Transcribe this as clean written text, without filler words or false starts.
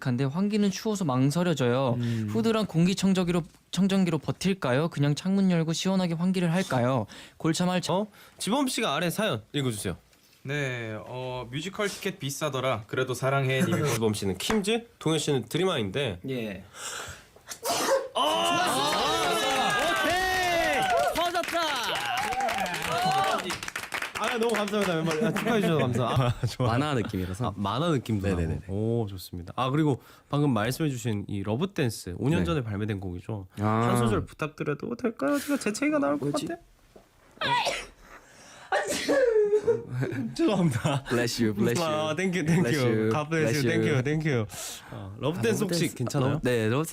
한데 환기는 추워서 망설여져요. 후드랑 공기청정기로 버틸까요? 그냥 창문 열고 시원하게 환기를 할까요? 골참할 지범 씨가 아래 사연 읽어주세요. 네, 뮤지컬 티켓 비싸더라. 그래도 사랑해 님이. 지범 씨는 킴즈, 동현 씨는 드림아인데. 예. 아 너무 감사합니다. 멤버 축하해 주셔서 감사. 만화 느낌이라서. 만화 느낌도 나고. 네네네. 오 좋습니다. 그리고 방금 말씀해주신 이 러브 댄스 5년 전에 발매된 곡이죠. 아. 한 소절 부탁드려도 될까요? 제가 재채기가 나올 것 같아. 죄송합니다. Bless you, bless you. 땡큐 Bless you. God bless you. Bless you. 땡큐. 러브 댄스 혹시 괜찮아요? 네, 러브